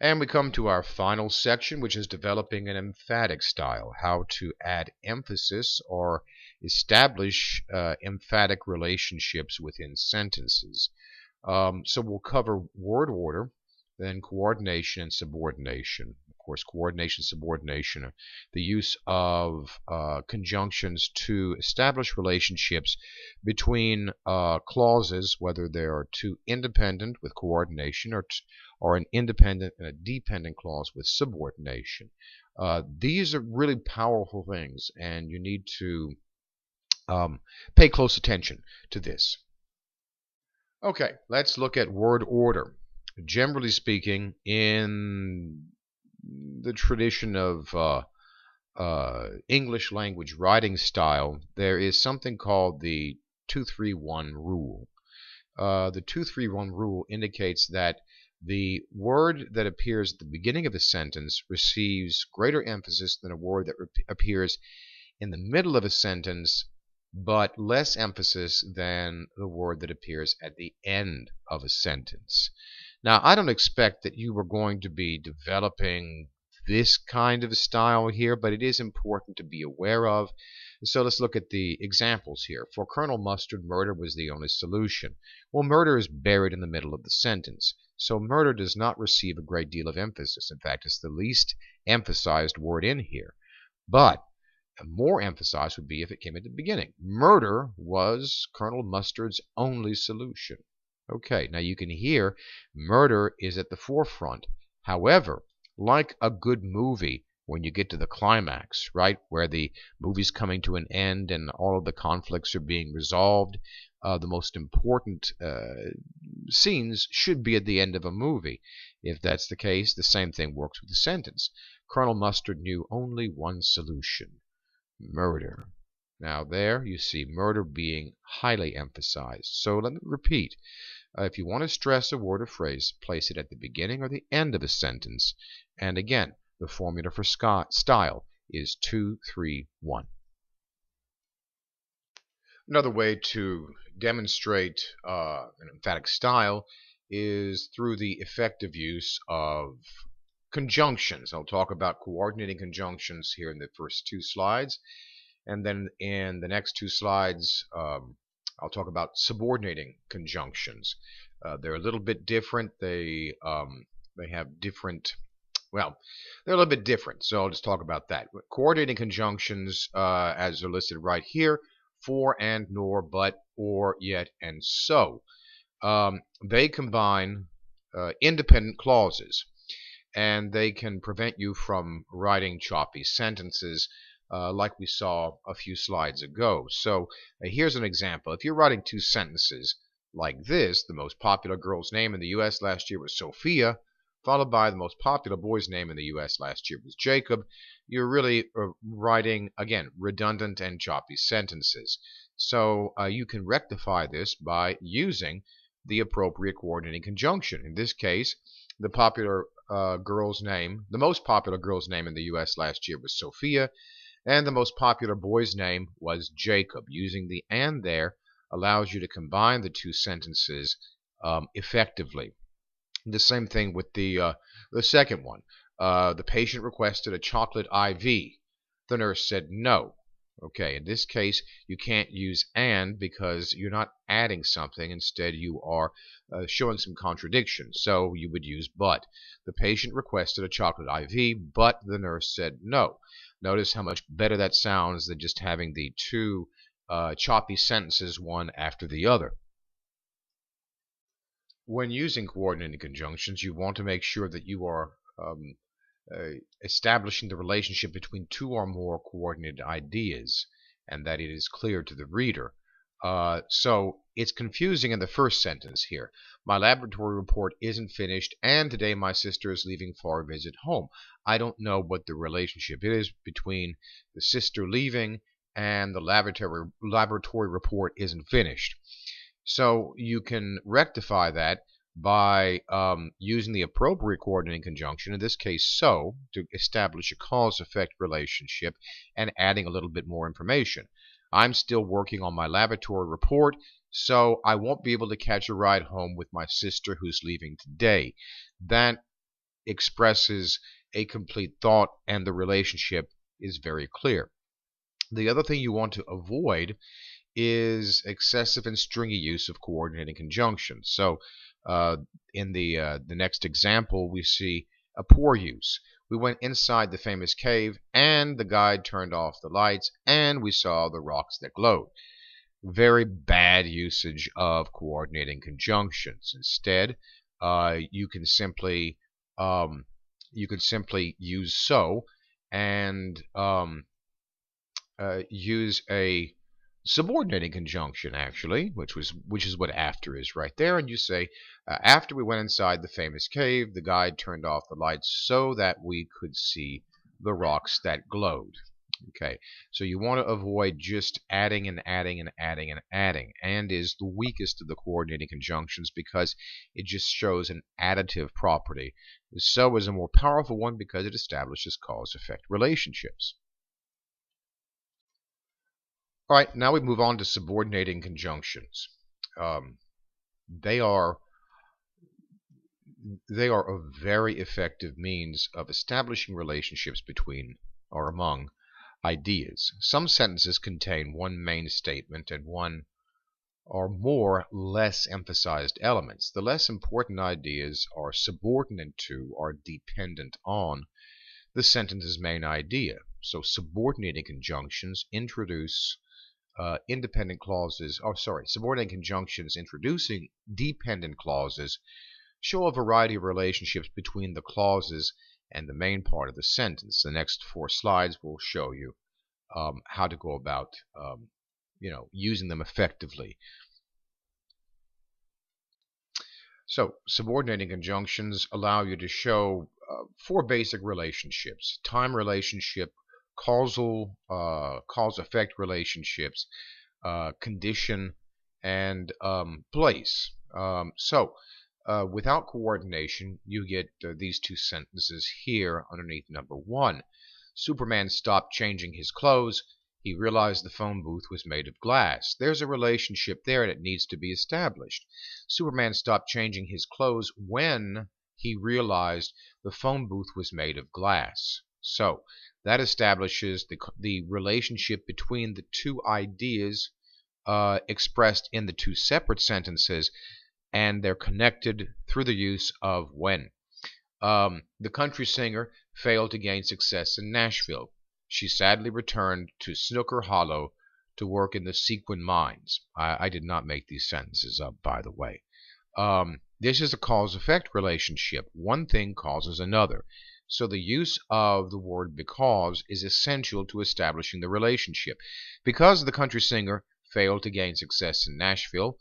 And we come to our final section, which is developing an emphatic style, how to add emphasis or establish emphatic relationships within sentences. So we'll cover word order, then coordination and subordination. Of course, coordination, subordination, the use of conjunctions to establish relationships between clauses, whether they are two independent with coordination or an independent and a dependent clause with subordination. These are really powerful things, and you need to pay close attention to this. Okay, let's look at word order. Generally speaking, in the tradition of English language writing style, there is something called the 2-3-1 rule. The 2-3-1 rule indicates that the word that appears at the beginning of a sentence receives greater emphasis than a word that appears in the middle of a sentence, but less emphasis than the word that appears at the end of a sentence. Now, I don't expect that you are going to be developing this kind of style here, but it is important to be aware of. So let's look at the examples here. For Colonel Mustard, murder was the only solution. Well, murder is buried in the middle of the sentence, so murder does not receive a great deal of emphasis. In fact, it's the least emphasized word in here. But more emphasized would be if it came at the beginning. Murder was Colonel Mustard's only solution. Okay, now you can hear murder is at the forefront. However, like a good movie, when you get to the climax, right, where the movie's coming to an end and all of the conflicts are being resolved, the most important scenes should be at the end of a movie. If that's the case, the same thing works with the sentence. Colonel Mustard knew only one solution: murder. Now there you see murder being highly emphasized. So let me repeat. If you want to stress a word or phrase, place it at the beginning or the end of a sentence. And again, the formula for style is 2-3-1. Another way to demonstrate an emphatic style is through the effective use of conjunctions. I'll talk about coordinating conjunctions here in the first two slides. And then in the next two slides, I'll talk about subordinating conjunctions. They're a little bit different. They have different, well, they're a little bit different. So I'll just talk about that. Coordinating conjunctions, as are listed right here: for, and, nor, but, or, yet, and so. They combine independent clauses, and they can prevent you from writing choppy sentences like we saw a few slides ago. So here's an example. If you're writing two sentences like this: the most popular girl's name in the U.S. last year was Sophia, followed by the most popular boy's name in the U.S. last year was Jacob, you're really writing, again, redundant and choppy sentences. So you can rectify this by using the appropriate coordinating conjunction. In this case, the most popular girl's name in the U.S. last year was Sophia, and the most popular boy's name was Jacob. Using the and there allows you to combine the two sentences effectively. The same thing with the second one. The patient requested a chocolate IV. The nurse said no. Okay, in this case, you can't use and because you're not adding something. Instead, you are showing some contradiction. So you would use but. The patient requested a chocolate IV, but the nurse said no. Notice how much better that sounds than just having the two choppy sentences one after the other. When using coordinating conjunctions, you want to make sure that you are establishing the relationship between two or more coordinated ideas, and that it is clear to the reader. So it's confusing in the first sentence here. My laboratory report isn't finished, and today my sister is leaving for a visit home. I don't know what the relationship is between the sister leaving and the laboratory report isn't finished. So you can rectify that by using the appropriate coordinating conjunction, in this case so, to establish a cause-effect relationship and adding a little bit more information. I'm still working on my laboratory report, so I won't be able to catch a ride home with my sister who's leaving today. That expresses a complete thought and the relationship is very clear. The other thing you want to avoid is excessive and stringy use of coordinating conjunctions. So uh, in the next example, we see a poor use. We went inside the famous cave, and the guide turned off the lights, and we saw the rocks that glowed. Very bad usage of coordinating conjunctions. Instead, you can simply um, use so and use a subordinating conjunction actually, which is what after is right there, and you say after we went inside the famous cave, the guide turned off the lights so that we could see the rocks that glowed. Okay, so you want to avoid just adding and adding and adding and adding. And is the weakest of the coordinating conjunctions because it just shows an additive property. So is a more powerful one because it establishes cause-effect relationships. All right, now we move on to subordinating conjunctions. Um, they are a very effective means of establishing relationships between or among ideas. Some sentences contain one main statement and one or more less emphasized elements. The less important ideas are subordinate to or dependent on the sentence's main idea. So subordinating conjunctions introduce independent clauses, subordinate conjunctions introducing dependent clauses show a variety of relationships between the clauses and the main part of the sentence. The next 4 slides will show you how to go about using them effectively. So subordinating conjunctions allow you to show 4 basic relationships: time relationship, causal cause-effect relationships, condition, and place. Without coordination, you get these 2 sentences here underneath number 1. Superman stopped changing his clothes. He realized the phone booth was made of glass. There's a relationship there that needs to be established. Superman stopped changing his clothes when he realized the phone booth was made of glass. So that establishes the relationship between the 2 ideas expressed in the 2 separate sentences, and they're connected through the use of when. The country singer failed to gain success in Nashville. She sadly returned to Snooker Hollow to work in the sequin mines. I did not make these sentences up, by the way. This is a cause-effect relationship. One thing causes another. So the use of the word because is essential to establishing the relationship. Because the country singer failed to gain success in Nashville,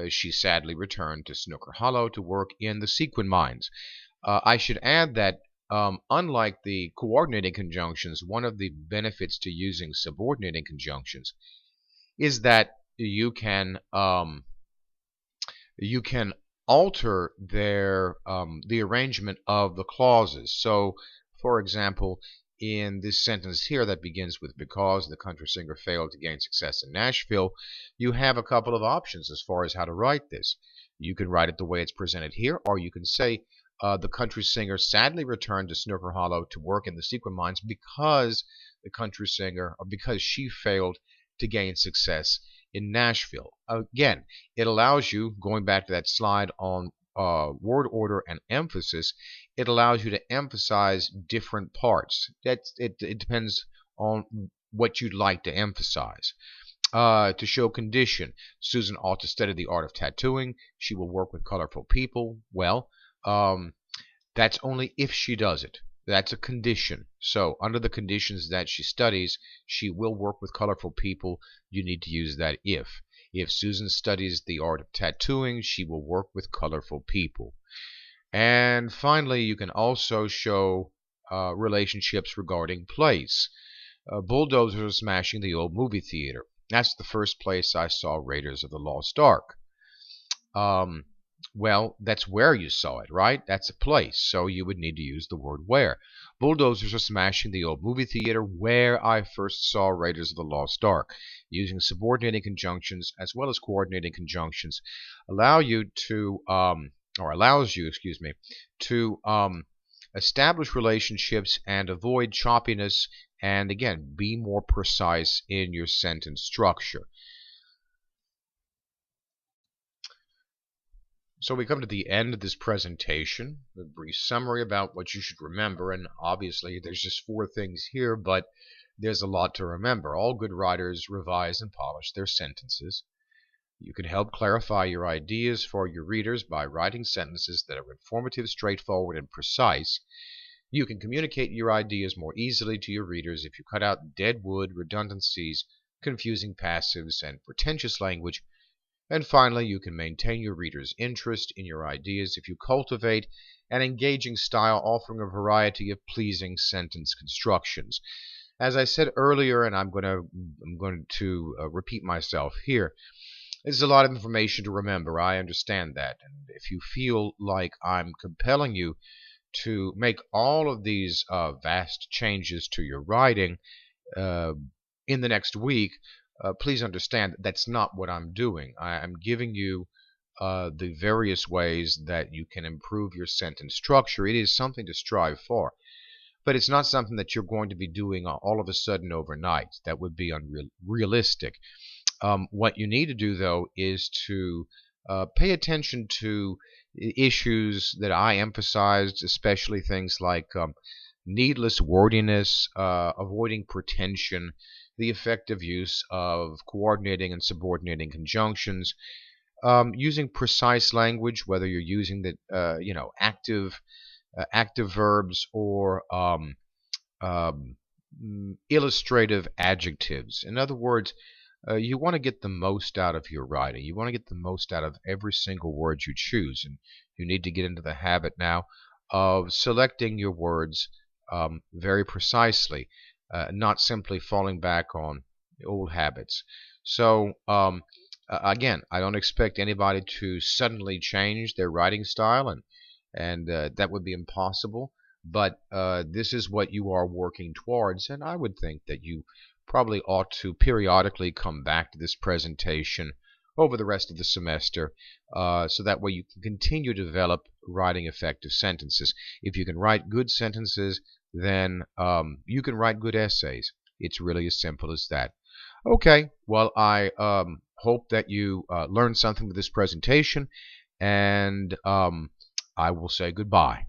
she sadly returned to Snooker Hollow to work in the sequin mines. I should add that unlike the coordinating conjunctions, one of the benefits to using subordinating conjunctions is that you can alter the arrangement of the clauses. So, for example, in this sentence here that begins with because the country singer failed to gain success in Nashville, you have a couple of options as far as how to write this. You can write it the way it's presented here, or you can say the country singer sadly returned to Snooker Hollow to work in the sequin mines because because she failed to gain success in Nashville. Again, it allows you, going back to that slide on word order and emphasis, it allows you to emphasize different parts. It depends on what you'd like to emphasize. To show condition, Susan ought to study the art of tattooing. She will work with colorful people. Well, that's only if she does it. That's a condition. So under the conditions that she studies, she will work with colorful people. You need to use that if. If Susan studies the art of tattooing, she will work with colorful people. And finally, you can also show relationships regarding place. Bulldozers are smashing the old movie theater. That's the first place I saw Raiders of the Lost Ark. Well, that's where you saw it, right? That's a place, so you would need to use the word where. Bulldozers are smashing the old movie theater where I first saw Raiders of the Lost Ark. Using subordinating conjunctions as well as coordinating conjunctions allows you, to establish relationships and avoid choppiness, and again, be more precise in your sentence structure. So we come to the end of this presentation, a brief summary about what you should remember, and obviously there's just 4 things here, but there's a lot to remember. All good writers revise and polish their sentences. You can help clarify your ideas for your readers by writing sentences that are informative, straightforward, and precise. You can communicate your ideas more easily to your readers if you cut out dead wood, redundancies, confusing passives, and pretentious language. And finally, you can maintain your readers' interest in your ideas if you cultivate an engaging style offering a variety of pleasing sentence constructions. As I said earlier, and I'm going to repeat myself here, there's a lot of information to remember. I understand that. And if you feel like I'm compelling you to make all of these vast changes to your writing in the next week, please understand that's not what I'm doing. I'm giving you the various ways that you can improve your sentence structure. It is something to strive for, but it's not something that you're going to be doing all of a sudden overnight. That would be unrealistic. What you need to do, though, is to pay attention to issues that I emphasized, especially things like needless wordiness, avoiding pretension, the effective use of coordinating and subordinating conjunctions, using precise language, whether you're using the active verbs or illustrative adjectives. In other words, you want to get the most out of your writing. You want to get the most out of every single word you choose, and you need to get into the habit now of selecting your words very precisely, not simply falling back on old habits. So again, I don't expect anybody to suddenly change their writing style, and that would be impossible. But this is what you are working towards, and I would think that you probably ought to periodically come back to this presentation over the rest of the semester, so that way you can continue to develop writing effective sentences. If you can write good sentences, then you can write good essays. It's really as simple as that. Okay, well, I hope that you learned something with this presentation, and I will say goodbye.